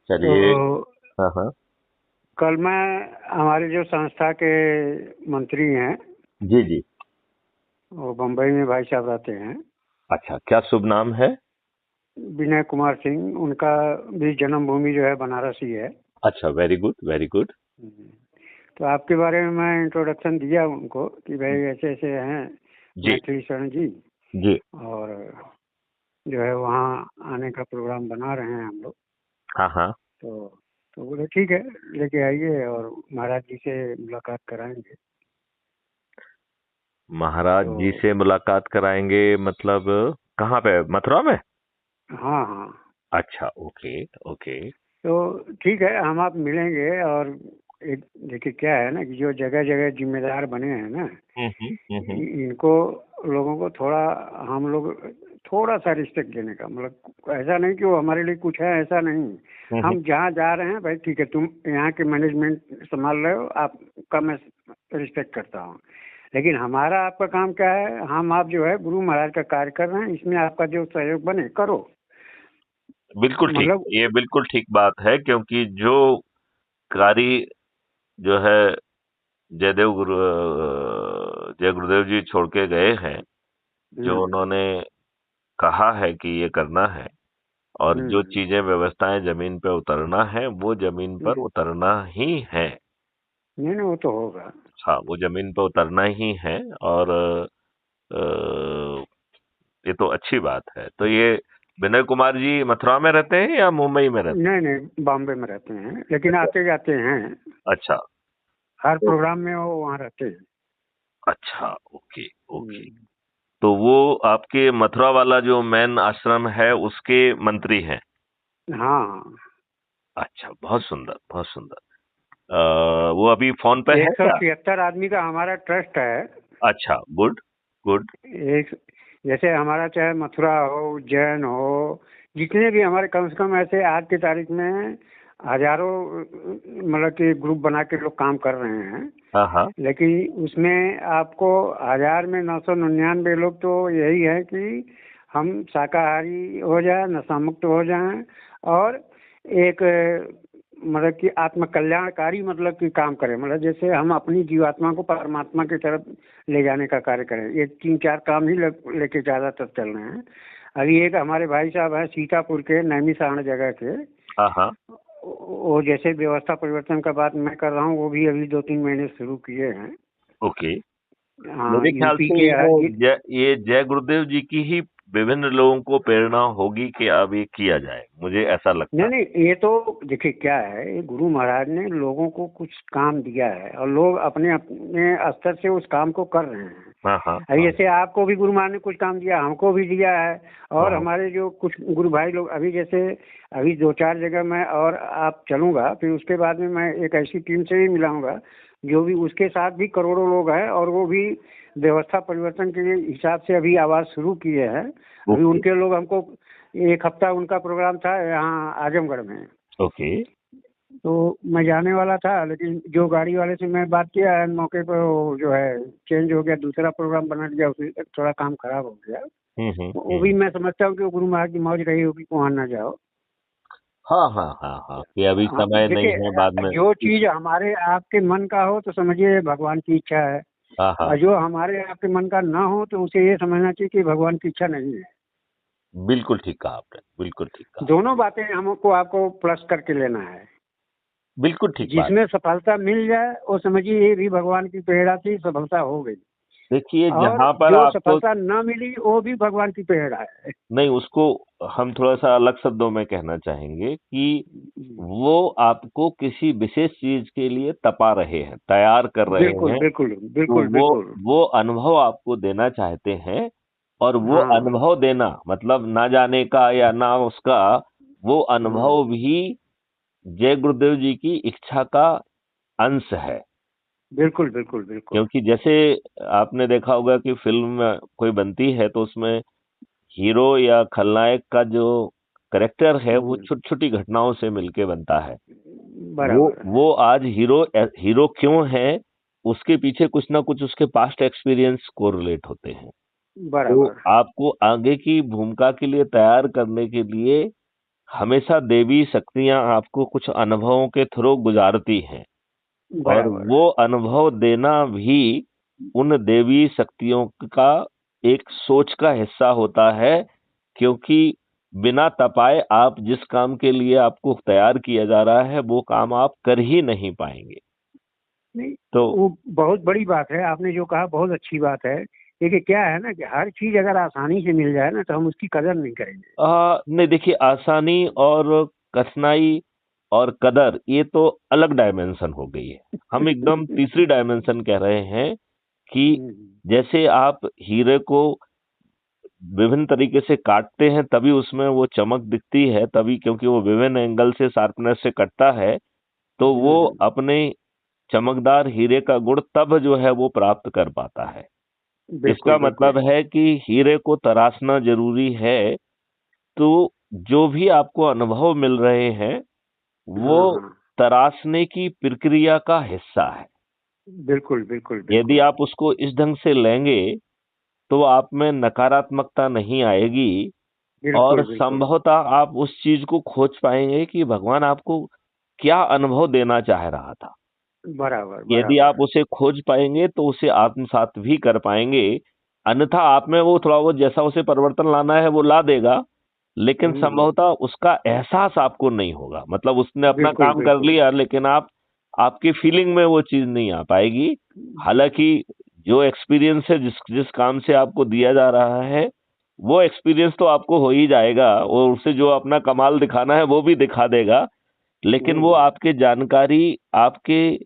चलिए। तो हाँ हाँ। कल मैं हमारे जो संस्था के मंत्री हैं, जी जी। वो बम्बई में भाई साहब रहते हैं, अच्छा, क्या शुभ नाम है? विनय कुमार सिंह। उनका भी जन्मभूमि जो है बनारस ही है। अच्छा, वेरी गुड वेरी गुड। हम्म। तो आपके बारे में मैं इंट्रोडक्शन दिया उनको कि भाई ऐसे ऐसे हैं जी मैथिली शरण जी, जी। और जो है वहाँ आने का प्रोग्राम बना रहे हैं हम लोग। हाँ हाँ। तो तो बोले ठीक है, लेके आइए और महाराज जी से मुलाकात कराएंगे। महाराज तो जी से मुलाकात कराएंगे मतलब? कहाँ पे, मथुरा में? हाँ हाँ, अच्छा, ओके ओके। तो ठीक है, हम आप मिलेंगे। और एक देखिए क्या है ना कि जो जगह जगह जिम्मेदार बने हैं ना, हम्म। इनको लोगों को थोड़ा, हम लोग थोड़ा सा रिस्पेक्ट देने का, मतलब ऐसा नहीं कि वो हमारे लिए कुछ है, ऐसा नहीं। हम्म। हम जहाँ जा रहे हैं भाई ठीक है, तुम यहाँ के मैनेजमेंट संभाल रहे हो, आपका मैं रिस्पेक्ट करता हूँ। लेकिन हमारा आपका काम क्या है, हम आप जो है गुरु महाराज का कार्य कर रहे हैं, इसमें आपका जो सहयोग बने करो। बिल्कुल ठीक, मतलब ये बिल्कुल ठीक बात है, क्योंकि जो कार्य जो है जय गुरुदेव जी छोड़ के गए हैं, जो हम्म उन्होंने कहा है कि ये करना है, और जो हम्म चीजें व्यवस्थाएं जमीन पे उतरना है वो जमीन पर हम्म। उतरना ही है। नहीं नहीं, वो तो होगा। हाँ, वो जमीन पर उतरना ही है। और ये तो अच्छी बात है। तो ये विनय कुमार जी मथुरा में रहते हैं या मुंबई में रहते नहीं नहीं, बॉम्बे में रहते हैं, लेकिन हैं? आते जाते हैं। अच्छा। हर तो प्रोग्राम में वो वहाँ रहते हैं। अच्छा, ओके ओके। हम्म। तो वो आपके मथुरा वाला जो मैन आश्रम है उसके मंत्री हैं? हाँ, अच्छा, बहुत सुंदर बहुत सुंदर। वो अभी फोन पे है एक सौ क्या? छिहत्तर आदमी का हमारा ट्रस्ट है। अच्छा, गुड गुड। एक, जैसे हमारा चाहे मथुरा हो, उज्जैन हो, जितने भी हमारे कम से कम ऐसे आज की तारीख में हजारों मतलब कि ग्रुप बना के लोग काम कर रहे हैं। हाँ हाँ। लेकिन उसमें आपको 1000 में 999 लोग तो यही है कि हम शाकाहारी हो जाए, नशा मुक्त हो जाएं, और एक मतलब कि आत्म कल्याणकारी मतलब कि काम करें, मतलब जैसे हम अपनी जीवात्मा को परमात्मा की तरफ ले जाने का कार्य करें। ये 3 4 काम ही लेके ज़्यादातर चल रहे हैं। अभी एक हमारे भाई साहब हैं सीतापुर के, नैमिषारण्य जगह के, हाँ हाँ। वो जैसे व्यवस्था परिवर्तन का बात मैं कर रहा हूँ, वो भी अभी 2 3 महीने शुरू किए हैं। ओके। हाँ, मेरे ख्याल यूपी से के ये जय गुरुदेव जी की ही विभिन्न लोगों को प्रेरणा होगी कि अब ये किया जाए, मुझे ऐसा लगता नहीं है। नहीं, ये तो देखिए क्या है, ये गुरु महाराज ने लोगों को कुछ काम दिया है और लोग अपने अपने स्तर से उस काम को कर रहे हैं। हाँ हाँ अभी हाँ जैसे आपको भी गुरु महाराज ने कुछ काम दिया, हमको भी दिया है। हाँ और हाँ। हमारे जो कुछ गुरु भाई लोग अभी जैसे, अभी 2 4 जगह मैं और आप चलूंगा, फिर उसके बाद में मैं एक ऐसी टीम से भी मिलाऊंगा जो भी उसके साथ भी करोड़ों लोग हैं, और वो भी व्यवस्था परिवर्तन के हिसाब से अभी आवाज शुरू किए हैं। अभी ओके उनके लोग हमको, एक हफ्ता उनका प्रोग्राम था यहाँ आजमगढ़ में, ओके। तो मैं जाने वाला था, लेकिन जो गाड़ी वाले से मैं बात किया है मौके पर, वो जो है चेंज हो गया, दूसरा प्रोग्राम बना दिया, उसमें थोड़ा काम खराब हो गया। वो भी हम्म। मैं समझता हूँ कि वो गुरु महाराज की मौज रही होगी कि वहाँ ना जाओ। हाँ हाँ हाँ हाँ, कि अभी हाँ, समय नहीं है बाद देखिए में। जो चीज हमारे आपके मन का हो तो समझिए भगवान की इच्छा है, हाँ हाँ। और जो हमारे आपके मन का ना हो तो उसे ये समझना चाहिए कि भगवान की इच्छा नहीं है। बिल्कुल ठीक कहा आपने, बिल्कुल ठीक कहा। दोनों बातें हमको आपको प्लस करके लेना है। बिल्कुल ठीक बात। जिसमें सफलता मिल जाए वो समझिए ये भी भगवान की प्रेरणा थी, सफलता हो गई। देखिए, और जहाँ पर जो आपको, सफलता न मिली वो भी भगवान की प्रेरणा है। नहीं, उसको हम थोड़ा-सा अलग शब्दों में कहना चाहेंगे कि वो आपको किसी विशेष चीज़ के लिए तपा रहे हैं, तैयार कर रहे बिल्कुल हैं। बिल्कुल तो बिल्कुल वो बिल्कुल। वो अनुभव आपको देना चाहते हैं, और वो हाँ। अनुभव देना मतलब ना जाने का या ना उसका, वो हाँ, अनुभव भी जय गुरुदेव जी की इच्छा का अंश है। बिल्कुल बिल्कुल बिल्कुल। क्योंकि जैसे आपने देखा होगा कि फ़िल्म कोई बनती है तो उसमें हीरो या खलनायक का जो कैरेक्टर है वो हम्म, छोटी-छोटी घटनाओं से मिलके बनता है। वो बराबर। वो आज हीरो क्यों है, उसके पीछे कुछ ना कुछ उसके पास्ट एक्सपीरियंस कोरिलेट होते हैं। तो बराबर। आपको आगे की भूमिका के लिए तैयार करने के लिए हमेशा देवी शक्तियां आपको कुछ अनुभवों के थ्रू गुजारती हैं, और बराबर। वो अनुभव देना भी उन देवी शक्तियों का एक सोच का हिस्सा होता है, क्योंकि बिना तपाए आप जिस काम के लिए आपको तैयार किया जा रहा है वो काम आप कर ही नहीं पाएंगे। नहीं, तो वो बहुत बड़ी बात है, आपने जो कहा बहुत अच्छी बात है। देखिए क्या है ना कि हर चीज अगर आसानी से मिल जाए ना तो हम उसकी कदर नहीं करेंगे। नहीं, देखिए, आसानी और कठिनाई और कदर ये तो अलग डायमेंशन हो गई है। हम एकदम तीसरी डायमेंशन कह रहे हैं कि जैसे आप हीरे को विभिन्न तरीके से काटते हैं तभी उसमें वो चमक दिखती है, तभी क्योंकि वो विभिन्न एंगल से शार्पनेस से कटता है, तो वो अपने चमकदार हीरे का गुण तब जो है वो प्राप्त कर पाता है। इसका बिल्कुल बिल्कुल। मतलब है कि हीरे को तराशना जरूरी है। तो जो भी आपको अनुभव मिल रहे हैं वो हाँ हाँ, तराशने की प्रक्रिया का हिस्सा है। बिल्कुल बिल्कुल यदि बिल्कुल आप उसको इस ढंग से लेंगे तो आप में नकारात्मकता नहीं आएगी, और बिल्कुल बिल्कुल। संभवतः आप उस चीज को खोज पाएंगे कि भगवान आपको क्या अनुभव देना चाह रहा था। बराबर यदि बराबर। आप उसे खोज पाएंगे तो उसे आत्मसात भी कर पाएंगे। अन्यथा आप में वो थोड़ा बहुत जैसा उसे परिवर्तन लाना है वो ला देगा, लेकिन संभवतः उसका एहसास आपको नहीं होगा। मतलब उसने अपना बिल्कुल काम कर बिल्कुल। लिया लेकिन आपकी फीलिंग में वो चीज नहीं आ पाएगी। हालांकि जो एक्सपीरियंस है, जिस जिस काम से आपको दिया जा रहा है, वो एक्सपीरियंस तो आपको हो ही जाएगा, और उसे जो अपना कमाल दिखाना है वो भी दिखा देगा। लेकिन वो आपके जानकारी, आपके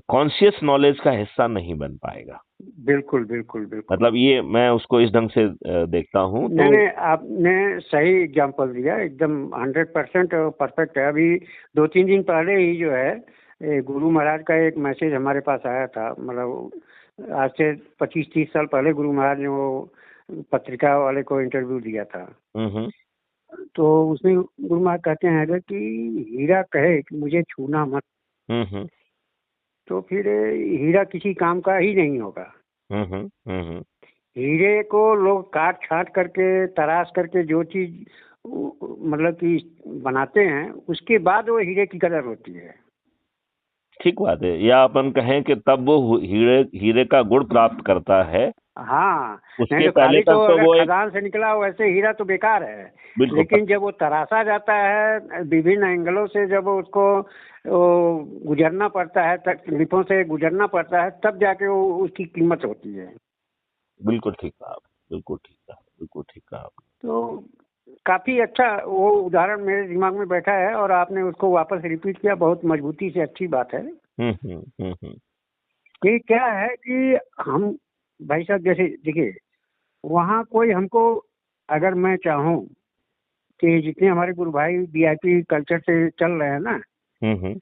कॉन्शियस नॉलेज का हिस्सा नहीं बन पाएगा। बिल्कुल बिल्कुल बिल्कुल। मतलब ये मैं उसको इस ढंग से देखता हूँ। नहीं तो नहीं, आपने सही एग्जांपल दिया, एकदम 100% परफेक्ट है। अभी 2-3 दिन पहले ही जो है गुरु महाराज का एक मैसेज हमारे पास आया था। मतलब आज से 25-30 साल पहले गुरु महाराज ने वो पत्रिका वाले को इंटरव्यू दिया था। हम्म तो उसमें गुरु महाराज कहते हैं अगर कि हीरा कहे कि मुझे छूना मत, हम्म तो फिर हीरा किसी काम का ही नहीं होगा। हम्म हीरे को लोग काट छाट करके तराश करके जो चीज मतलब कि बनाते हैं उसके बाद वो हीरे की कदर होती है। ठीक बात है, या अपन कहें कि तब वो हीरे हीरे का गुण प्राप्त करता है। हाँ, नहीं उसके तो पहले खाली तो तक तो अगर वो एक खदान से निकला हो वैसे हीरा तो बेकार है। बिल्कुल लेकिन जब वो तराशा जाता है विभिन्न एंगलों से, जब उसको गुजरना पड़ता है, तकलीफों से गुजरना पड़ता है, तब जाके वो उसकी कीमत होती है। बिल्कुल ठीक कहा आपने, बिल्कुल ठीक कहा, बिल्कुल ठीक कहा आपने। तो काफी अच्छा वो उदाहरण मेरे दिमाग में बैठा है और आपने उसको वापस रिपीट किया बहुत मजबूती से, अच्छी बात है। हम्म। कि क्या है कि हम भाई साहब जैसे देखिए वहाँ कोई हमको, अगर मैं चाहूँ कि जितने हमारे गुरु भाई वीआईपी कल्चर से चल रहे हैं ना हम्म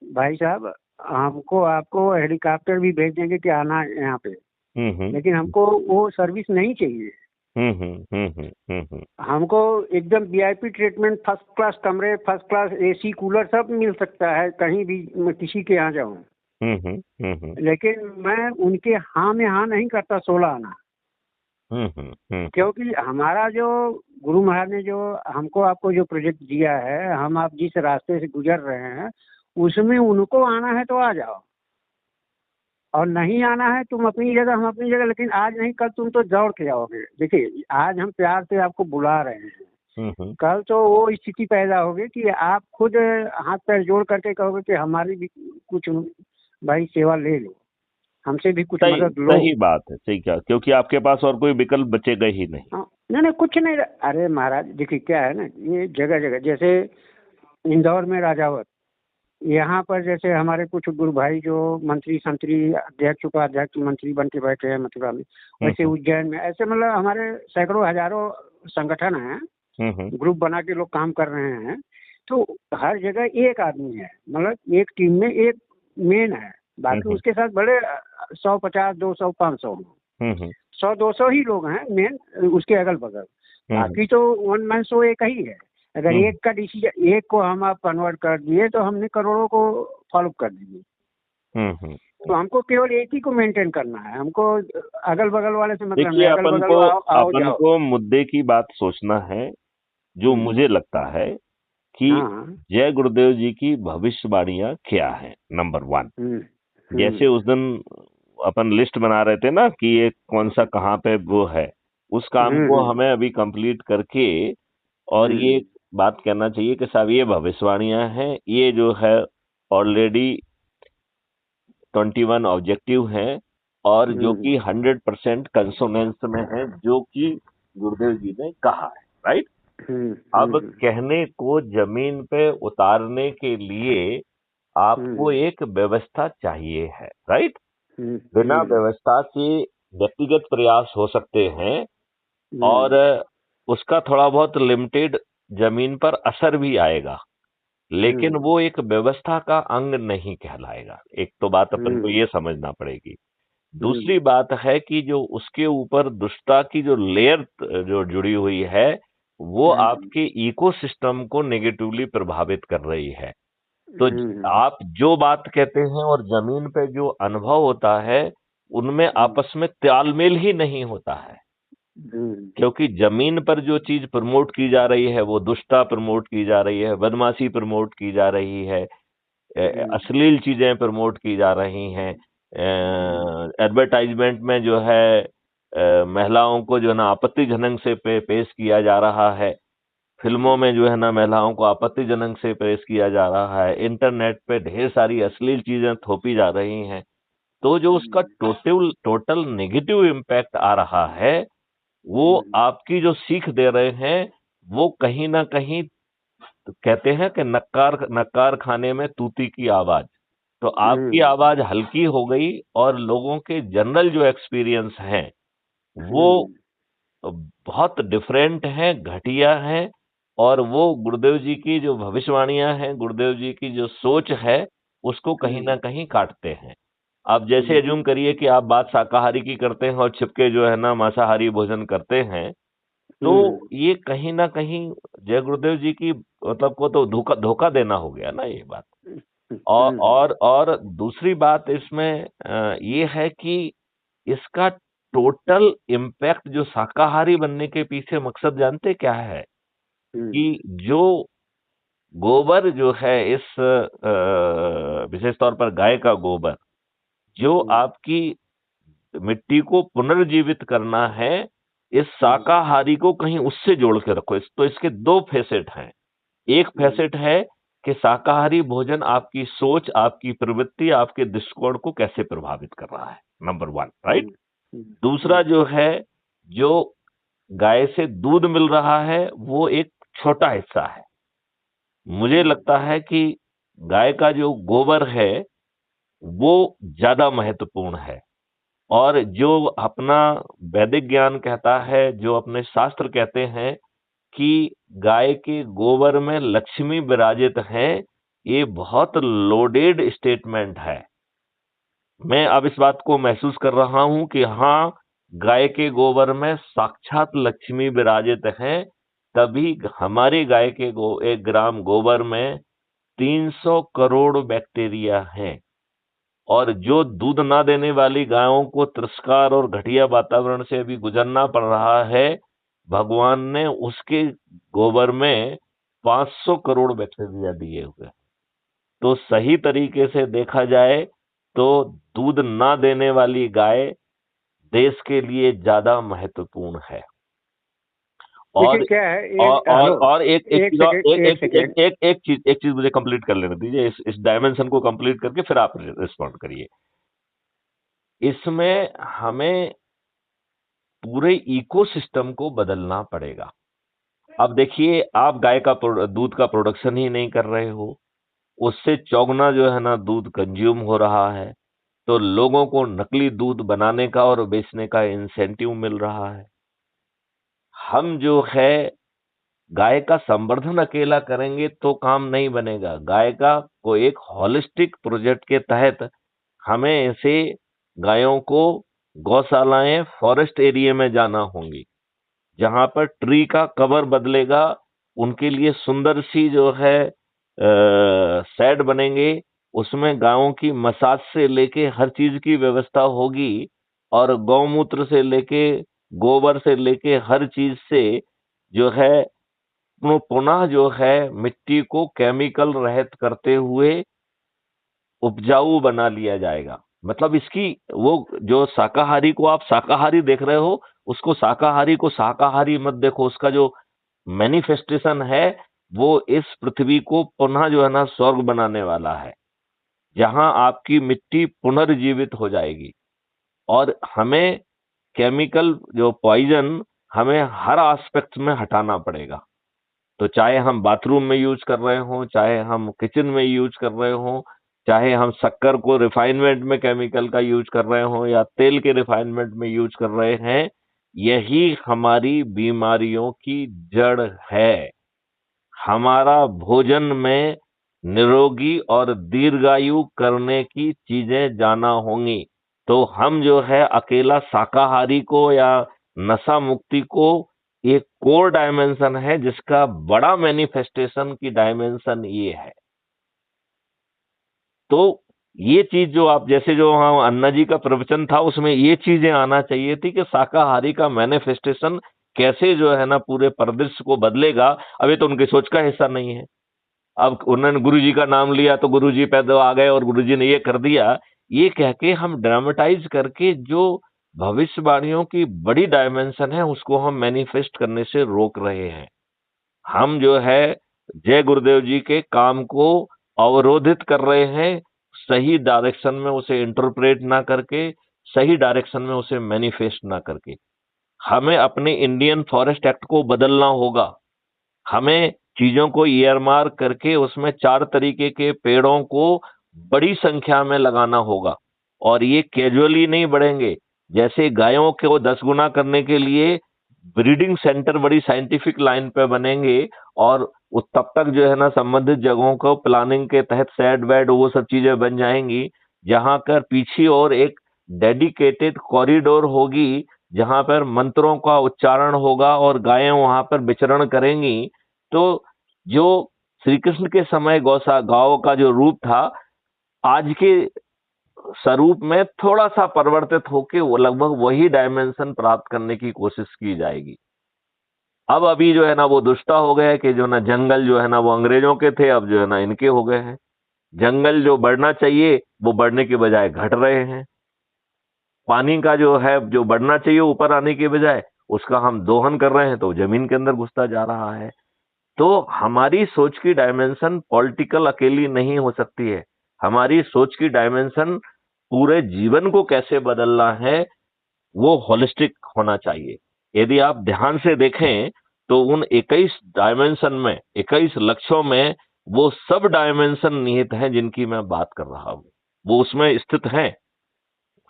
भाई साहब, हमको आपको हेलीकॉप्टर भी भेज देंगे कि आना यहाँ पे, हम्म लेकिन हमको वो सर्विस नहीं चाहिए। हम्म हमको एकदम वीआईपी ट्रीटमेंट, फर्स्ट क्लास कमरे, फर्स्ट क्लास एसी कूलर सब मिल सकता है कहीं भी, मैं किसी के यहाँ जाऊँ। हम्म लेकिन मैं उनके हाँ में हाँ नहीं करता 16 आना। क्योंकि हमारा जो गुरु महाराज ने जो हमको आपको जो प्रोजेक्ट दिया है, हम आप जिस रास्ते से गुजर रहे हैं उसमें उनको आना है तो आ जाओ, और नहीं आना है तुम अपनी जगह हम अपनी जगह, लेकिन आज नहीं कल तुम तो दौड़ के आओगे। देखिए आज हम प्यार से आपको बुला रहे हैं, कल तो वो स्थिति पैदा होगी कि आप खुद हाथ पैर जोड़ करके कहोगे कि हमारी भी कुछ भाई सेवा ले लो, हमसे भी कुछ सही मदद लो। सही बात है, सही क्या, क्योंकि आपके पास और कोई विकल्प बचेगा ही नहीं। हाँ, नहीं नहीं कुछ नहीं। अरे महाराज देखिए क्या है ना, ये जगह जगह जैसे इंदौर में राजावत, यहाँ पर जैसे हमारे कुछ गुरु भाई जो मंत्री संतरी अध्यक्ष उपाध्यक्ष मंत्री बन के बैठे हैं मथुरा में, वैसे हम्म उज्जैन में, ऐसे मतलब हमारे सैकड़ों हजारों संगठन हैं, हम्म ग्रुप बना के लोग काम कर रहे हैं। तो हर जगह एक आदमी है, मतलब एक टीम में एक मेन है, बाकी हम्म उसके साथ बड़े 100, 50, 200, 500, हम्म 100-200 ही लोग हैं मेन उसके अगल बगल। बाकी तो वन मैन शो एक ही है। अगर हम्म एक का डिसीजन, एक को हम आप कन्वर्ट कर दिए तो हमने करोड़ों को फॉलो कर दिए। हम्म तो हमको केवल एक ही को मेंटेन करना है, हमको अगल बगल वाले से मतलब देखिए, नहीं, अगल बगल आओ आओ अपन जाओ। को मुद्दे की बात सोचना है। जो मुझे लगता है कि हाँ। जय गुरुदेव जी की भविष्यवाणियां क्या है। नंबर 1, जैसे उस दिन अपन लिस्ट बना रहे थे ना कि ये कौन सा कहाँ पे वो है, उस काम को हमें अभी कंप्लीट करके और ये बात कहना चाहिए कि साहब ये भविष्यवाणियां हैं, ये जो है ऑलरेडी 21 ऑब्जेक्टिव हैं और जो कि 100% कंसोनेंस में है जो कि गुरुदेव जी ने कहा है, राइट। अब कहने को जमीन पे उतारने के लिए आपको एक व्यवस्था चाहिए है, राइट। बिना व्यवस्था के व्यक्तिगत प्रयास हो सकते हैं और उसका थोड़ा बहुत लिमिटेड जमीन पर असर भी आएगा, लेकिन वो एक व्यवस्था का अंग नहीं कहलाएगा। एक तो बात अपन को ये समझना पड़ेगी। दूसरी बात है कि जो उसके ऊपर दुष्टता की जो लेयर जो जुड़ी हुई है वो आपके इकोसिस्टम को नेगेटिवली प्रभावित कर रही है। तो आप जो बात कहते हैं और जमीन पे जो अनुभव होता है उनमें आपस में तालमेल ही नहीं होता है, क्योंकि जमीन पर जो चीज प्रमोट की जा रही है वो दुष्टता प्रमोट की जा रही है, बदमाशी प्रमोट की जा रही है, अश्लील चीजें प्रमोट की जा रही हैं। एडवर्टाइजमेंट में जो है महिलाओं को जो है ना आपत्तिजनक से पेश किया जा रहा है, फिल्मों में जो है ना महिलाओं को आपत्तिजनक से पेश किया जा रहा है, इंटरनेट पे ढेर सारी अश्लील चीजें थोपी जा रही हैं। तो जो उसका टोटल नेगेटिव इम्पैक्ट आ रहा है वो आपकी जो सीख दे रहे हैं वो कहीं ना कहीं कहते हैं कि नक्कार खाने में तूती की आवाज, तो आपकी आवाज हल्की हो गई और लोगों के जनरल जो एक्सपीरियंस हैं वो बहुत डिफरेंट हैं, घटिया हैं, और वो गुरुदेव जी की जो भविष्यवाणियां हैं, गुरुदेव जी की जो सोच है उसको कहीं ना कहीं काटते हैं। आप जैसे एज्यूम करिए कि आप बात शाकाहारी की करते हैं और छिपके जो है ना मांसाहारी भोजन करते हैं, तो ये कहीं ना कहीं जय गुरुदेव जी की मतलब को तो धोखा धोखा देना हो गया ना ये बात। और दूसरी बात इसमें ये है कि इसका टोटल इम्पैक्ट जो शाकाहारी बनने के पीछे मकसद जानते क्या है कि जो गोबर जो है इस विशेष तौर पर गाय का गोबर जो आपकी मिट्टी को पुनर्जीवित करना है, इस शाकाहारी को कहीं उससे जोड़ के रखो। तो इसके दो फेसेट हैं। एक फेसेट है कि शाकाहारी भोजन आपकी सोच, आपकी प्रवृत्ति, आपके दृष्टिकोण को कैसे प्रभावित कर रहा है, नंबर 1, राइट। दूसरा जो है, जो गाय से दूध मिल रहा है वो एक छोटा हिस्सा है। मुझे लगता है कि गाय का जो गोबर है वो ज्यादा महत्वपूर्ण है, और जो अपना वैदिक ज्ञान कहता है, जो अपने शास्त्र कहते हैं कि गाय के गोबर में लक्ष्मी विराजित है, ये बहुत लोडेड स्टेटमेंट है। मैं अब इस बात को महसूस कर रहा हूं कि हाँ, गाय के गोबर में साक्षात लक्ष्मी विराजित है, तभी हमारी गाय के 1 ग्राम गोबर में 300 करोड़ बैक्टीरिया हैं। और जो दूध ना देने वाली गायों को तिरस्कार और घटिया वातावरण से भी गुजरना पड़ रहा है, भगवान ने उसके गोबर में 500 करोड़ बैक्टीरिया दिए हुए। तो सही तरीके से देखा जाए तो दूध ना देने वाली गाय देश के लिए ज्यादा महत्वपूर्ण है। देखिए क्या है, हेलो, और एक एक एक चीज और सेकंड, एक सेकंड। एक चीज मुझे कंप्लीट कर लेने दीजिए, इस डायमेंशन को कंप्लीट करके फिर आप रिस्पॉन्ड करिए। इसमें हमें पूरे इकोसिस्टम को बदलना पड़ेगा। अब देखिए, आप गाय का दूध का प्रोडक्शन ही नहीं कर रहे हो, उससे चौगुना जो है ना दूध कंज्यूम हो रहा है, तो लोगों को नकली दूध बनाने का और बेचने का इंसेंटिव मिल रहा है। हम जो है गाय का संवर्धन अकेला करेंगे तो काम नहीं बनेगा। गाय का को एक होलिस्टिक प्रोजेक्ट के तहत हमें ऐसे गायों को गौशालाएं फॉरेस्ट एरिया में जाना होंगी, जहां पर ट्री का कवर बदलेगा, उनके लिए सुंदर सी जो है शेड बनेंगे, उसमें गायों की मसाज से लेके हर चीज की व्यवस्था होगी, और गौमूत्र से लेके गोबर से लेके हर चीज से जो है पुनः जो है मिट्टी को केमिकल रहित करते हुए उपजाऊ बना लिया जाएगा। मतलब इसकी वो जो शाकाहारी को आप शाकाहारी देख रहे हो, उसको शाकाहारी को शाकाहारी मत देखो। उसका जो मैनिफेस्टेशन है वो इस पृथ्वी को पुनः जो है ना स्वर्ग बनाने वाला है, जहां आपकी मिट्टी पुनर्जीवित हो जाएगी। और हमें केमिकल जो पॉइजन हमें हर एस्पेक्ट में हटाना पड़ेगा। तो चाहे हम बाथरूम में यूज कर रहे हो, चाहे हम किचन में यूज कर रहे हो, चाहे हम शक्कर को रिफाइनमेंट में केमिकल का यूज कर रहे हो या तेल के रिफाइनमेंट में यूज कर रहे हैं, यही हमारी बीमारियों की जड़ है। हमारा भोजन में निरोगी और दीर्घायु करने की चीजें जाना होंगी। तो हम जो है अकेला शाकाहारी को या नशा मुक्ति को एक कोर डायमेंशन है, जिसका बड़ा मैनिफेस्टेशन की डायमेंशन ये है। तो ये चीज जो आप जैसे जो वहां अन्ना जी का प्रवचन था उसमें ये चीजें आना चाहिए थी कि शाकाहारी का मैनिफेस्टेशन कैसे जो है ना पूरे परिदृश्य को बदलेगा। अभी तो उनकी सोच का हिस्सा नहीं है। अब उन्होंने गुरुजी का नाम लिया तो गुरुजी पैदा आ गए और गुरुजी ने ये कर दिया, ये कह के हम ड्रामेटाइज करके जो भविष्यवाणियों की बड़ी डायमेंशन है उसको हम मैनिफेस्ट करने से रोक रहे हैं। हम जो है जय गुरुदेव जी के काम को अवरोधित कर रहे हैं, सही डायरेक्शन में उसे इंटरप्रेट ना करके, सही डायरेक्शन में उसे मैनिफेस्ट ना करके। हमें अपने इंडियन फॉरेस्ट एक्ट को बदलना होगा। हमें चीजों को ईयरमार्क करके उसमें 4 तरीके के पेड़ों को बड़ी संख्या में लगाना होगा। और ये कैजुअली नहीं बढ़ेंगे। जैसे गायों को 10 गुना करने के लिए ब्रीडिंग सेंटर बड़ी साइंटिफिक लाइन पे बनेंगे, और तब तक जो है ना संबंधित जगहों को प्लानिंग के तहत सेड वेड वो सब चीजें बन जाएंगी, जहां कर पीछे और एक डेडिकेटेड कॉरिडोर होगी, जहां पर मंत्रों का उच्चारण होगा और गायें वहां पर विचरण करेंगी। तो जो श्री कृष्ण के समय गांव का जो रूप था, आज के स्वरूप में थोड़ा सा परिवर्तित होके वो लगभग वही डायमेंशन प्राप्त करने की कोशिश की जाएगी। अब अभी जो है ना वो दुष्टा हो गया है कि जो ना जंगल जो है ना वो अंग्रेजों के थे, अब जो है ना इनके हो गए हैं। जंगल जो बढ़ना चाहिए वो बढ़ने के बजाय घट रहे हैं। पानी का जो है जो बढ़ना चाहिए ऊपर आने के बजाय उसका हम दोहन कर रहे हैं, तो जमीन के अंदर घुसता जा रहा है। तो हमारी सोच की डायमेंशन पॉलिटिकल अकेली नहीं हो सकती है। हमारी सोच की डायमेंशन पूरे जीवन को कैसे बदलना है वो होलिस्टिक होना चाहिए। यदि आप ध्यान से देखें तो उन 21 डायमेंशन में, 21 लक्ष्यों में वो सब डायमेंशन निहित हैं जिनकी मैं बात कर रहा हूं। वो उसमें स्थित हैं,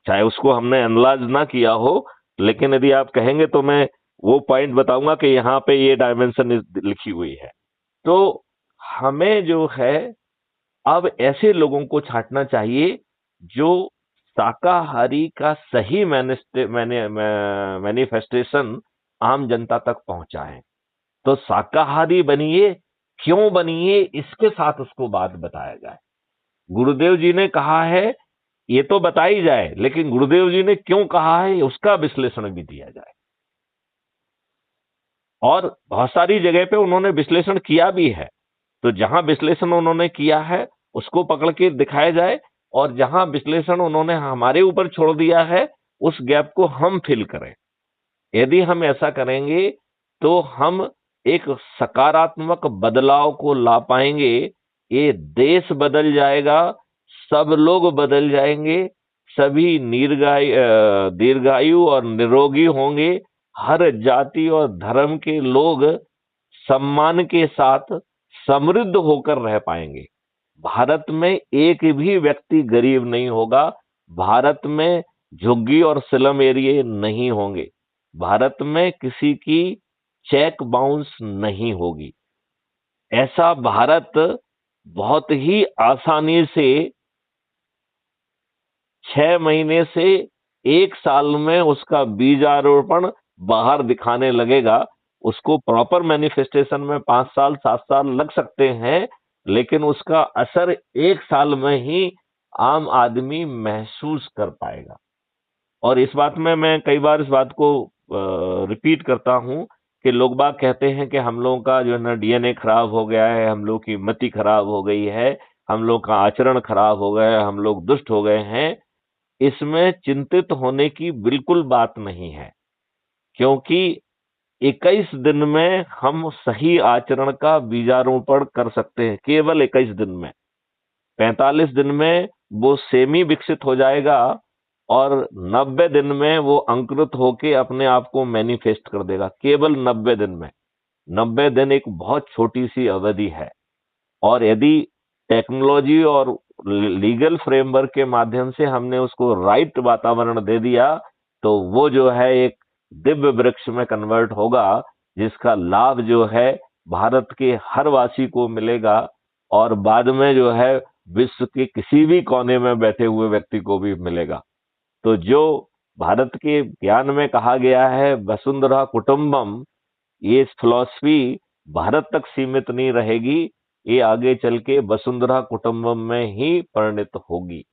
चाहे उसको हमने एनालाइज ना किया हो। लेकिन यदि आप कहेंगे तो मैं वो पॉइंट बताऊंगा कि यहाँ पे ये डायमेंशन लिखी हुई है। तो हमें जो है अब ऐसे लोगों को छांटना चाहिए जो शाकाहारी का सही मैनिफेस्टेशन आम जनता तक पहुंचाएं। तो शाकाहारी बनिए, क्यों बनिए, इसके साथ उसको बात बताया जाए। गुरुदेव जी ने कहा है ये तो बताई जाए, लेकिन गुरुदेव जी ने क्यों कहा है उसका विश्लेषण भी दिया जाए। और बहुत सारी जगह पे उन्होंने विश्लेषण किया भी है, तो जहां विश्लेषण उन्होंने किया है उसको पकड़ के दिखाया जाए, और जहां विश्लेषण उन्होंने हमारे ऊपर छोड़ दिया है उस गैप को हम फिल करें। यदि हम ऐसा करेंगे तो हम एक सकारात्मक बदलाव को ला पाएंगे। ये देश बदल जाएगा, सब लोग बदल जाएंगे, सभी दीर्घायु और निरोगी होंगे। हर जाति और धर्म के लोग सम्मान के साथ समृद्ध होकर रह पाएंगे। भारत में एक भी व्यक्ति गरीब नहीं होगा। भारत में झुग्गी और स्लम एरिया नहीं होंगे। भारत में किसी की चेक बाउंस नहीं होगी। ऐसा भारत बहुत ही आसानी से 6 महीने से 1 साल में उसका बीजारोपण बाहर दिखाने लगेगा। उसको प्रॉपर मैनिफेस्टेशन में 5 साल 7 साल लग सकते हैं, लेकिन उसका असर 1 साल में ही आम आदमी महसूस कर पाएगा। और इस बात में मैं कई बार इस बात को रिपीट करता हूं कि लोग बाग कहते हैं कि हम लोगों का जो है ना डीएनए खराब हो गया है, हम लोग की मति खराब हो गई है, हम लोग का आचरण खराब हो गया है, हम लोग दुष्ट हो गए हैं। इसमें चिंतित होने की बिल्कुल बात नहीं है, क्योंकि 21 दिन में हम सही आचरण का बीजारोपण कर सकते हैं, केवल 21 दिन में। 45 दिन में वो सेमी विकसित हो जाएगा और 90 दिन में वो अंकुरित होके अपने आप को मैनिफेस्ट कर देगा, केवल 90 दिन में। 90 दिन एक बहुत छोटी सी अवधि है, और यदि टेक्नोलॉजी और लीगल फ्रेमवर्क के माध्यम से हमने उसको राइट वातावरण दे दिया, तो वो जो है एक दिव्य वृक्ष में कन्वर्ट होगा, जिसका लाभ जो है भारत के हर वासी को मिलेगा, और बाद में जो है विश्व के किसी भी कोने में बैठे हुए व्यक्ति को भी मिलेगा। तो जो भारत के ज्ञान में कहा गया है वसुंधरा कुटुंबम, ये फिलॉसफी भारत तक सीमित नहीं रहेगी, ये आगे चल के वसुंधरा कुटुंबम में ही परिणित होगी।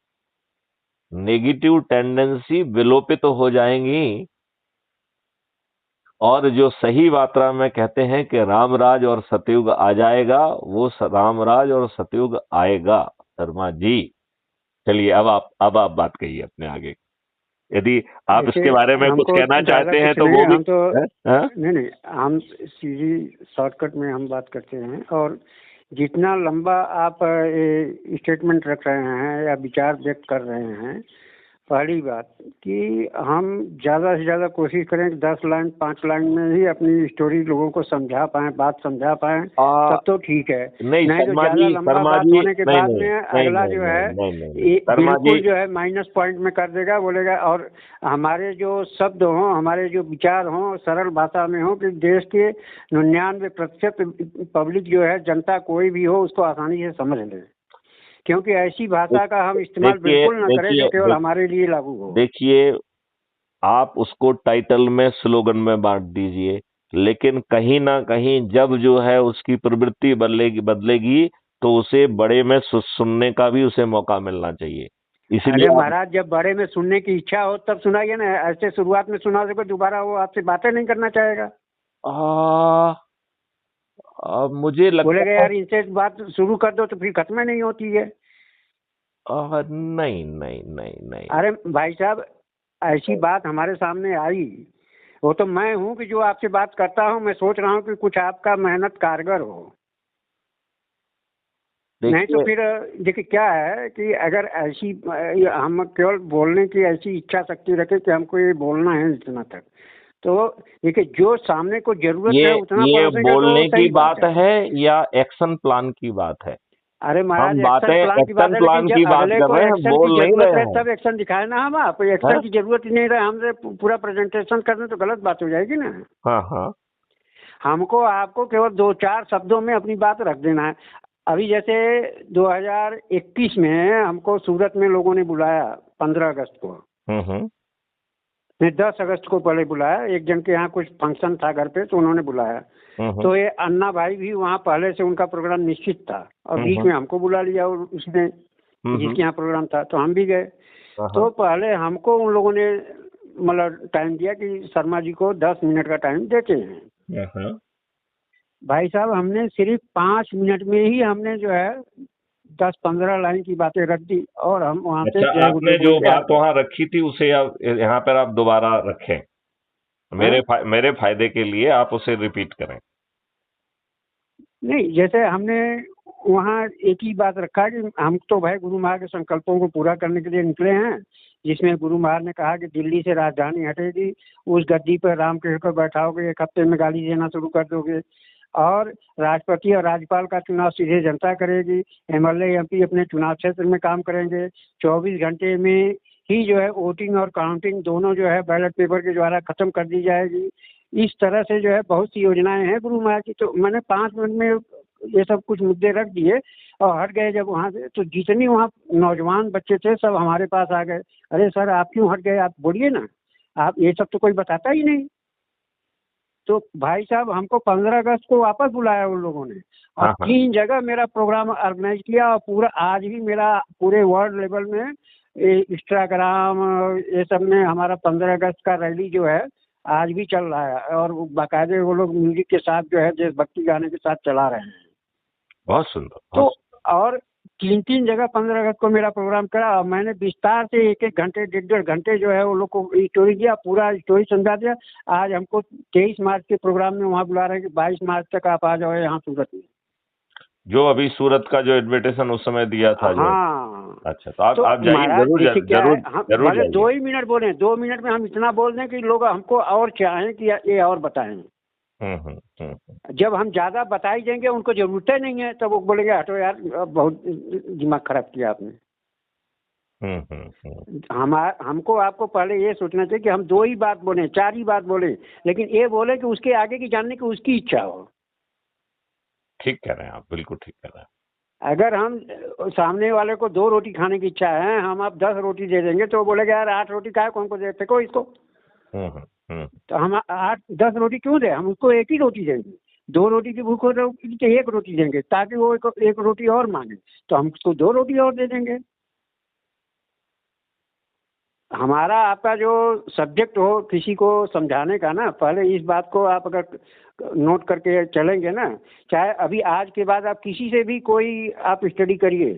नेगेटिव टेंडेंसी विलोपित हो जाएंगी, और जो सही मात्रा में कहते हैं कि रामराज और सतयुग आ जाएगा, वो रामराज और सतयुग आएगा। शर्मा जी, चलिए अब आप बात कहिए अपने आगे, यदि आप देखिए, इसके बारे में कुछ हमको कहना ज़्यादा चाहते हैं कुछ तो नहीं, वो भी हम तो है? हाँ? नहीं, हम सीधी शॉर्टकट में हम बात करते हैं। और जितना लंबा आप स्टेटमेंट रख रहे हैं या विचार व्यक्त कर रहे हैं, पहली बात कि हम ज़्यादा से ज़्यादा कोशिश करें कि 10 लाइन 5 लाइन में ही अपनी स्टोरी लोगों को समझा पाएं, बात समझा पाएं, तब तो ठीक है। नहीं नहीं तो शर्मा ज़्यादा जी, लंबा शर्मा बात जी, होने के नहीं बाद नहीं में नहीं अगला नहीं जो नहीं है नहीं नहीं नहीं, ये शर्मा बिल्कुल जी, जो है माइनस पॉइंट में कर देगा, बोलेगा। और हमारे जो शब्द हों, हमारे जो विचार हों, सरल भाषा में हो कि देश के 99% पब्लिक जो है, जनता कोई भी हो, उसको आसानी से समझ ले। क्योंकि ऐसी भाषा का हम इस्तेमाल देखिए बिल्कुल ना करें जो देखिए केवल हमारे लिए लागू हो। देखिए, आप उसको टाइटल में स्लोगन में बांट दीजिए, लेकिन कहीं ना कहीं जब जो है उसकी प्रवृत्ति बदलेगी, तो उसे बड़े में सुनने का भी उसे मौका मिलना चाहिए। अरे इसीलिए आप महाराज, जब बड़े में सुनने की इच्छा हो तब सुनाइए ना। ऐसे शुरुआत में सुना दोगे, दोबारा वो आपसे बातें नहीं करना चाहेगा। आ, मुझे लगता बोलेगा है यार इनसे बात शुरू कर दो, तो फिर खत्म नहीं होती है। नहीं नहीं नहीं नहीं। अरे भाई साहब, ऐसी बात हमारे सामने आई, वो तो मैं हूँ कि जो आपसे बात करता हूँ, मैं सोच रहा हूँ कि कुछ आपका मेहनत कारगर हो। नहीं तो देखिए, फिर देखिए क्या है कि अगर ऐसी हम केवल बोलने की ऐसी इच्छा शक्ति रखें कि हमको ये बोलना है इतना तक, तो देखिए जो सामने को जरूरत ये है उतना ये परोसेगा तो बोलने की सही बात बात है। है या एक्शन प्लान की बात है? अरे महाराज, हम एक्शन बातें प्लान की बात एक्शन है, लेकिन प्लान जब की बात अगले कर को रहे हैं, हम एक्शन की बोल नहीं जरूरत रहे रहे हैं। तब एक्शन दिखाए ना। हम आप एक्शन हाँ की जरूरत ही नहीं रहे, हमसे पूरा प्रेजेंटेशन करने तो गलत बात हो जाएगी ना। हाँ हाँ। हमको आपको केवल 2-4 शब्दों में अपनी बात रख देना है। अभी जैसे 2021 में हमको सूरत में लोगों ने बुलाया 15 अगस्त को। हम्म। नहीं, 10 अगस्त को पहले बुलाया। एक जन के यहाँ कुछ फंक्शन था घर पे, तो उन्होंने बुलाया। हम्म। तो ये अन्ना भाई भी वहाँ पहले से उनका प्रोग्राम निश्चित था, और बीच में हमको बुला लिया और उसने, जिसके यहाँ प्रोग्राम था, तो हम भी गए। तो पहले हमको उन लोगों ने मतलब टाइम दिया कि शर्मा जी को 10 मिनट का टाइम देते हैं। भाई साहब, हमने सिर्फ 5 मिनट में ही हमने जो है 10-15 लाइन की बातें रख दी, और हम वहाँ से अच्छा, जय आपने गुरुदेव बोल जो के आ बात गए। वहां रखी थी उसे आप यहाँ पर आप दोबारा रखें, हाँ? मेरे फायदे के लिए आप उसे रिपीट करें। नहीं, जैसे हमने वहाँ एक ही बात रखा कि हम तो भाई गुरु महाराज के संकल्पों को पूरा करने के लिए निकले हैं, जिसमें गुरु महाराज ने कहा कि दिल्ली से राजधानी हटेगी, उस गद्दी पर रामकृष्ण को बैठाओगे, 1 हफ्ते में गाली देना शुरू कर दोगे, और राष्ट्रपति और राज्यपाल का चुनाव सीधे जनता करेगी, एमएलए एमपी अपने चुनाव क्षेत्र में काम करेंगे, 24 घंटे में ही जो है वोटिंग और काउंटिंग दोनों जो है बैलेट पेपर के द्वारा खत्म कर दी जाएगी। इस तरह से जो है बहुत सी योजनाएं हैं गुरु महाराज की। तो मैंने 5 मिनट में ये सब कुछ मुद्दे रख दिए और हट गए जब वहाँ से। तो जितनी वहाँ नौजवान बच्चे थे सब हमारे पास आ गए। अरे सर, आप क्यों हट गए, आप बोलिए ना, आप ये सब तो कोई बताता ही नहीं। तो भाई साहब, हमको 15 अगस्त को वापस बुलाया उन लोगों ने, और हाँ हाँ। 3 जगह मेरा प्रोग्राम ऑर्गेनाइज किया, और पूरा आज भी मेरा पूरे वर्ल्ड लेवल में इंस्टाग्राम ये सब में हमारा 15 अगस्त का रैली जो है आज भी चल रहा है, और बाकायदे वो लोग म्यूजिक के साथ जो है देशभक्ति गाने के साथ चला रहे हैं। बहुत सुंदर, तो बहुत और 3-3 जगह 15 अगस्त को मेरा प्रोग्राम करा, और मैंने विस्तार से 1-1 घंटे 1.5 घंटे जो है वो लोग को स्टोरी दिया, पूरा स्टोरी समझा दिया। आज हमको 23 मार्च के प्रोग्राम में वहाँ बुला रहे हैं कि 22 मार्च तक आप आ जाओ यहाँ सूरत में। जो अभी सूरत का जो इन्विटेशन उस समय दिया था जो। हाँ। अच्छा, तो आप तो आप जाइए, महाराज जरूर देखिए क्या है, जरूर हम जरूर भले 2 जाइए। ही मिनट बोले, 2 मिनट में हम इतना बोल दें कि लोग हमको और चाहें कि ये और बताएं। जब हम ज्यादा बता ही देंगे, उनको जरूरत ही नहीं है, तब वो बोलेंगे हटो यार, अब बहुत दिमाग खराब किया आपने। हमको आपको पहले ये सोचना चाहिए कि हम 2 ही बात बोले, 4 ही बात बोले, लेकिन ये बोले कि उसके आगे की जानने की उसकी इच्छा हो। ठीक कह रहे हैं आप, बिल्कुल ठीक कह रहे हैं। अगर हम सामने वाले को 2 रोटी खाने की इच्छा है, हम आप 10 रोटी दे देंगे, तो वो बोलेगा यार 8 रोटी का है, कौन को देते को इसको। तो हम 8-10 रोटी क्यों दें, हम उसको 1 ही रोटी देंगे। 2 रोटी की भूख हो तो 1 रोटी देंगे, ताकि वो 1 रोटी और मांगे, तो हम उसको 2 रोटी और दे देंगे। हमारा आपका जो सब्जेक्ट हो किसी को समझाने का ना, पहले इस बात को आप अगर नोट करके चलेंगे ना, चाहे अभी आज के बाद आप किसी से भी कोई आप स्टडी करिए,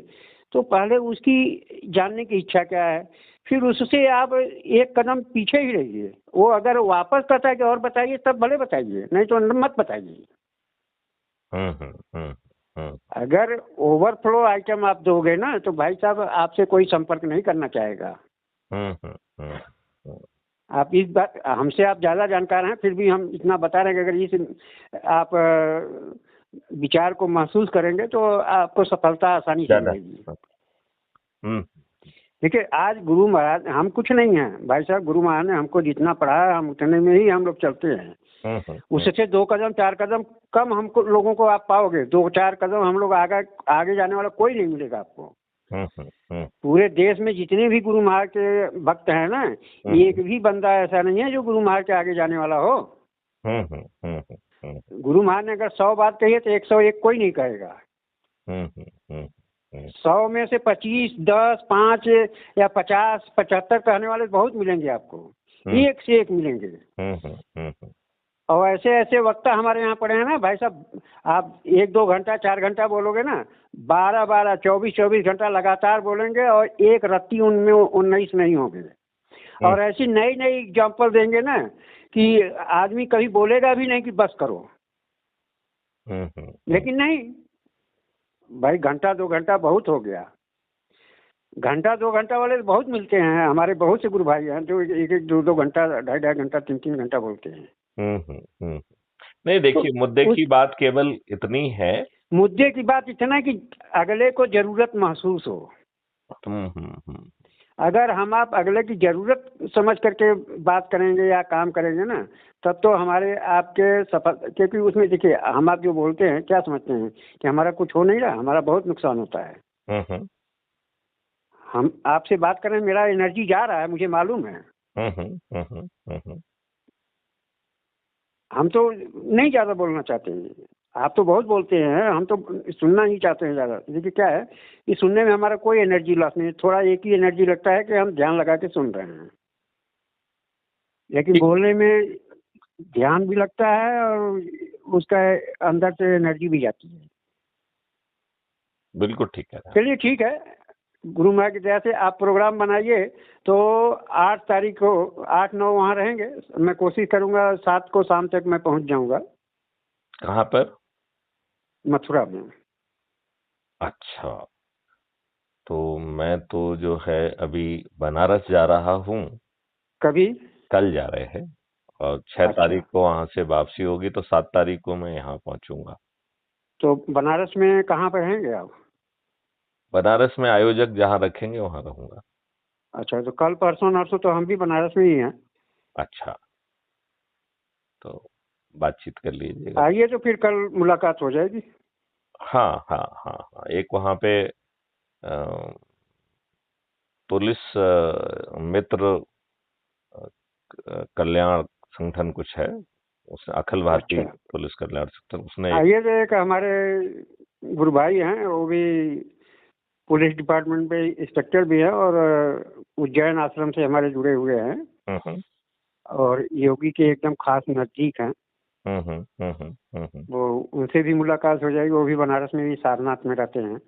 तो पहले उसकी जानने की इच्छा क्या है, फिर उससे आप 1 कदम पीछे ही रहिए। वो अगर वापस कहता है कि और बताइए, तब भले बताइए, नहीं तो मत बताइए। अगर ओवरफ्लो आइटम आप दोगे ना, तो भाई साहब आपसे कोई संपर्क नहीं करना चाहेगा। आप इस बात, हमसे आप ज़्यादा जानकार हैं, फिर भी हम इतना बता रहे हैं कि अगर इस आप विचार को महसूस करेंगे तो आपको सफलता आसानी से मिलेगी। देखिए, आज गुरु महाराज, हम कुछ नहीं हैं भाई साहब, गुरु महाराज ने हमको जितना पढ़ाया, हम उतने में ही हम लोग चलते हैं। उससे 2 कदम 4 कदम कम हमको लोगों को आप पाओगे, 2-4 कदम हम लोग आगे जाने वाला कोई नहीं मिलेगा आपको। पूरे देश में जितने भी गुरु महाराज के भक्त हैं ना, एक भी बंदा ऐसा नहीं है जो गुरु महाराज के आगे जाने वाला हो। गुरु महाराज ने अगर 100 बात कही है तो 101 कोई नहीं कहेगा। 100 में से 25, 10, 5 या 50, 75 कहने वाले बहुत मिलेंगे आपको, एक से एक मिलेंगे। और ऐसे ऐसे वक्ता हमारे यहाँ पड़े हैं ना भाई साहब, आप 1-2 घंटा 4 घंटा बोलोगे ना, 12-12, 24-24 घंटा लगातार बोलेंगे, और एक रत्ती उनमें 19 नहीं होंगे। और ऐसी नई नई एग्जाम्पल देंगे ना कि आदमी कभी बोलेगा भी नहीं कि बस करो। लेकिन नहीं भाई, घंटा 2 घंटा बहुत हो गया। घंटा 2 घंटा वाले बहुत मिलते हैं, हमारे बहुत से गुरु भाई हैं जो 1-1, 2-2 घंटा, 2.5 घंटा, 3-3 घंटा बोलते हैं। नहीं, देखिए, मुद्दे की बात केवल इतनी है, मुद्दे की बात इतना है कि अगले को जरूरत महसूस हो। अगर हम आप अगले की जरूरत समझ करके बात करेंगे या काम करेंगे ना, तब तो हमारे आपके सफल, क्योंकि उसमें देखिए, हम आप जो बोलते हैं क्या समझते हैं कि हमारा कुछ हो नहीं रहा, हमारा बहुत नुकसान होता है। हम आपसे बात कर रहे हैं, मेरा एनर्जी जा रहा है, मुझे मालूम है। हम तो नहीं ज्यादा बोलना चाहते हैं, आप तो बहुत बोलते हैं, हम तो सुनना ही चाहते हैं ज्यादा। देखिए क्या है कि सुनने में हमारा कोई एनर्जी लॉस नहीं, थोड़ा एक ही एनर्जी लगता है कि हम ध्यान लगा के सुन रहे हैं, लेकिन बोलने में ध्यान भी लगता है और उसका अंदर से एनर्जी भी जाती है। बिल्कुल ठीक है। चलिए ठीक है, गुरु महाराज की दया से आप प्रोग्राम बनाइए, तो 8 तारीख को 8-9 वहाँ रहेंगे। मैं कोशिश करूँगा 7 को शाम तक मैं पहुँच जाऊँगा। कहाँ पर? मथुरा में। अच्छा, तो मैं तो जो है अभी बनारस जा रहा हूँ। कभी? कल जा रहे हैं, और 6 तारीख को वहाँ से वापसी होगी, तो 7 तारीख को मैं यहाँ पहुँचूंगा। तो बनारस में कहाँ पर रहेंगे आप? बनारस में आयोजक जहाँ रखेंगे वहाँ रहूंगा। अच्छा, तो कल परसों नरसों तो हम भी बनारस में ही हैं। अच्छा, तो बातचीत कर लीजिएगा। आइए, तो फिर कल मुलाकात हो जाएगी। हाँ हाँ हाँ हाँ, एक वहाँ पे पुलिस मित्र कल्याण संगठन कुछ है, उसने अखिल भारतीय पुलिस कल्याण संगठन, उसने आइए, तो एक हमारे गुरु भाई हैं, वो भी पुलिस डिपार्टमेंट में इंस्पेक्टर भी है, और उज्जैन आश्रम से हमारे जुड़े हुए हैं। और योगी के एकदम खास नजदीक हैं। हम्म। वो उनसे भी मुलाकात हो जाएगी। वो भी बनारस में ही सारनाथ में रहते हैं।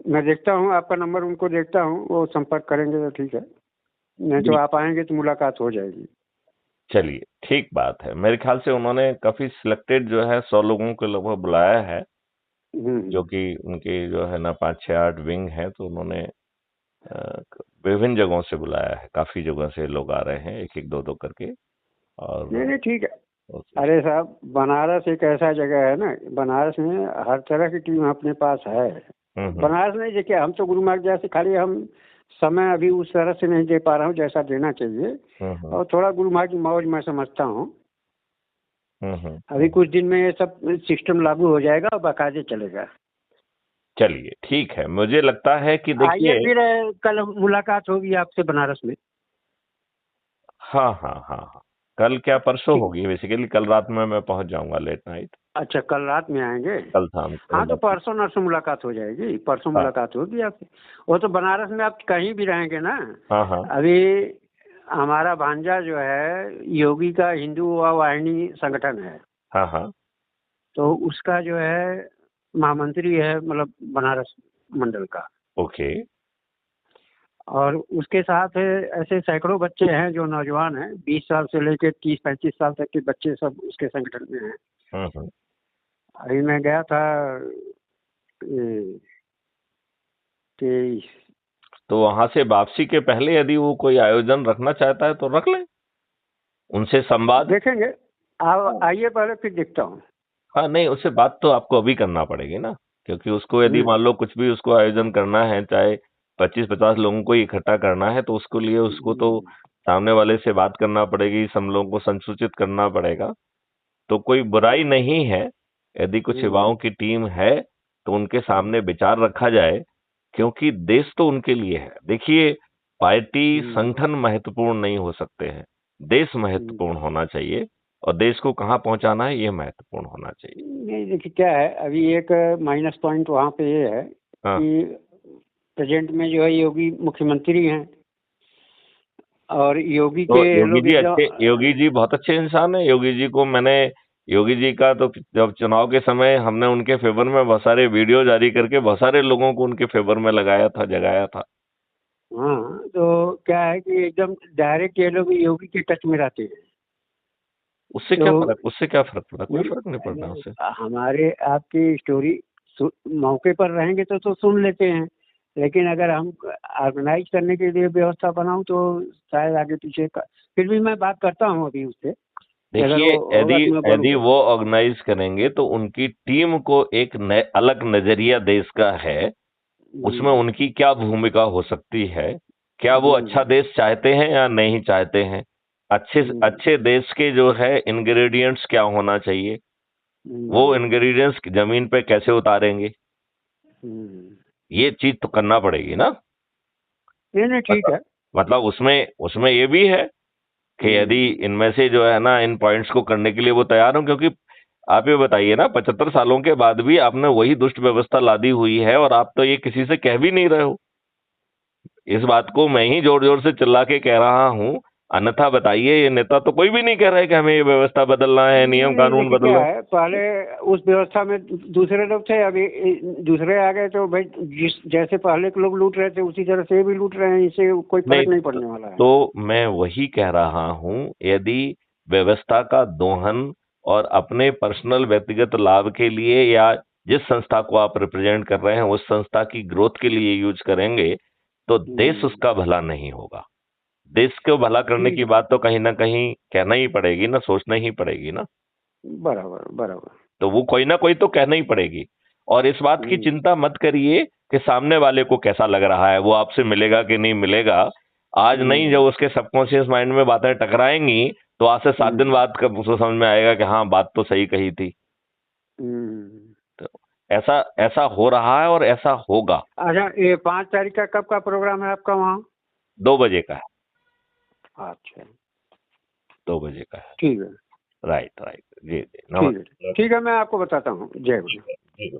मैं देखता हूँ आपका नंबर, उनको देखता हूँ, वो संपर्क करेंगे तो ठीक है, नहीं तो आप आएंगे तो मुलाकात हो जाएगी। चलिए, ठीक बात है। मेरे ख्याल से उन्होंने काफी सिलेक्टेड जो है 100 लोगों को लगभग बुलाया है, जो कि उनके जो है ना 5, 6, 8 विंग है, तो उन्होंने विभिन्न जगहों से बुलाया है। काफी जगह से लोग आ रहे हैं, एक एक दो दो करके। और नहीं ठीक है। अरे साहब, बनारस एक ऐसा जगह है ना, बनारस में हर तरह की टीम अपने पास है। बनारस नहीं, देखिए हम तो गुरु महाराज जैसे खाली हम समय अभी उस तरह से नहीं दे पा रहा हूँ जैसा देना चाहिए, और थोड़ा गुरु महाराज की मौज मैं समझता हूँ। अभी कुछ दिन में ये सब सिस्टम लागू हो जाएगा और बाकायदे चलेगा। चलिए, ठीक है। मुझे लगता है कि देखिए, फिर कल मुलाकात होगी आपसे बनारस में। हाँ। कल क्या परसों होगी? बेसिकली कल रात में मैं पहुंच जाऊंगा, लेट नाइट। अच्छा, कल रात में आएंगे? कल शाम को। हाँ, तो परसों नरसों मुलाकात हो जाएगी। परसों मुलाकात होगी आपसे। वो तो बनारस में आप कहीं भी रहेंगे ना। हाँ। अभी हमारा भांजा जो है योगी का हिंदू वाहिनी संगठन है। हाँ। तो उसका जो है महामंत्री है, मतलब बनारस मंडल का। ओके। और उसके साथ ऐसे सैकड़ों बच्चे हैं जो नौजवान हैं, 20 साल से लेकर 30-35 साल तक के बच्चे सब उसके संगठन में हैं। अभी मैं गया था 23। तो वहां से वापसी के पहले यदि वो कोई आयोजन रखना चाहता है तो रख ले, उनसे संवाद देखेंगे। आप आइए पहले, फिर देखता हूँ। हाँ, नहीं, उससे बात तो आपको अभी करना पड़ेगी ना, क्योंकि उसको यदि मान लो कुछ भी उसको आयोजन करना है, चाहे 25-50 लोगों को इकट्ठा करना है, तो उसको लिए उसको तो सामने वाले से बात करना पड़ेगी, सब लोगों को संसूचित करना पड़ेगा। तो कोई बुराई नहीं है यदि कुछ युवाओं की टीम है तो उनके सामने विचार रखा जाए, क्योंकि देश तो उनके लिए है। देखिए, पार्टी संगठन महत्वपूर्ण नहीं हो सकते हैं, देश महत्वपूर्ण होना चाहिए, और देश को कहाँ पहुंचाना है ये महत्वपूर्ण होना चाहिए। नहीं देखिए क्या है, अभी एक माइनस पॉइंट वहाँ पे ये है कि प्रेजेंट में जो है योगी मुख्यमंत्री हैं, और योगी तो के योगी जी बहुत अच्छे इंसान है। योगी जी का तो जब चुनाव के समय हमने उनके फेवर में बहुत सारे वीडियो जारी करके बहुत सारे लोगों को उनके फेवर में लगाया था, जगाया था। हाँ, तो क्या है कि एकदम डायरेक्ट ये लोग योगी के टच में रहते हैं। उससे क्या फर्क पड़ा? कोई फर्क नहीं पड़ रहा उससे। हमारे आपकी स्टोरी मौके पर रहेंगे तो सुन लेते हैं, लेकिन अगर हम ऑर्गेनाइज करने के लिए व्यवस्था बनाऊं तो शायद आगे पीछे फिर भी मैं बात करता हूं अभी उससे। देखिए, यदि वो ऑर्गेनाइज करेंगे तो उनकी टीम को एक अलग नजरिया देश का है, उसमें उनकी क्या भूमिका हो सकती है, क्या वो अच्छा देश चाहते हैं या नहीं चाहते हैं, अच्छे देश के जो है इंग्रेडिएंट्स क्या होना चाहिए, वो इंग्रेडिएंट्स जमीन पे कैसे उतारेंगे, ये चीज तो करना पड़ेगी ना। नहीं ठीक है। मतलब उसमें ये भी है कि यदि इनमें से जो है ना इन पॉइंट्स को करने के लिए वो तैयार हो, क्योंकि आप ये बताइए ना, 75 सालों के बाद भी आपने वही दुष्ट व्यवस्था लादी हुई है, और आप तो ये किसी से कह भी नहीं रहे हो। इस बात को मैं ही जोर जोर से चिल्ला के कह रहा हूं, अन्यथा बताइए, ये नेता तो कोई भी नहीं कह रहे कि हमें ये व्यवस्था बदलना है, नियम कानून बदलो। क्या है, पहले उस व्यवस्था में दूसरे लोग थे, अभी दूसरे आ गए, तो भाई जैसे पहले के लोग लूट रहे थे उसी तरह से भी लूट रहे हैं, इससे कोई फर्क नहीं पड़ने वाला है। तो मैं वही कह रहा हूं, यदि व्यवस्था का दोहन और अपने पर्सनल व्यक्तिगत लाभ के लिए, या जिस संस्था को आप रिप्रेजेंट कर रहे हैं उस संस्था की ग्रोथ के लिए यूज करेंगे, तो देश उसका भला नहीं होगा। देश को भला करने की बात तो कहीं ना कहीं कहना ही पड़ेगी ना, सोचना ही पड़ेगी ना। बराबर। तो वो कोई ना कोई तो कहना ही पड़ेगी। और इस बात की चिंता मत करिए कि सामने वाले को कैसा लग रहा है, वो आपसे मिलेगा कि नहीं मिलेगा। आज नहीं, जब उसके सबकॉन्शियस माइंड में बातें टकराएंगी तो आज से 7 दिन बाद उसको समझ में आएगा कि हाँ, बात तो सही कही थी। तो ऐसा हो रहा है और ऐसा होगा। अच्छा, ये 5 तारीख का कब का प्रोग्राम है आपका वहाँ? 2 बजे का है। अच्छा, 2 बजे का है। ठीक है। राइट। जी, ठीक है, मैं आपको बताता हूँ। जय गुरु।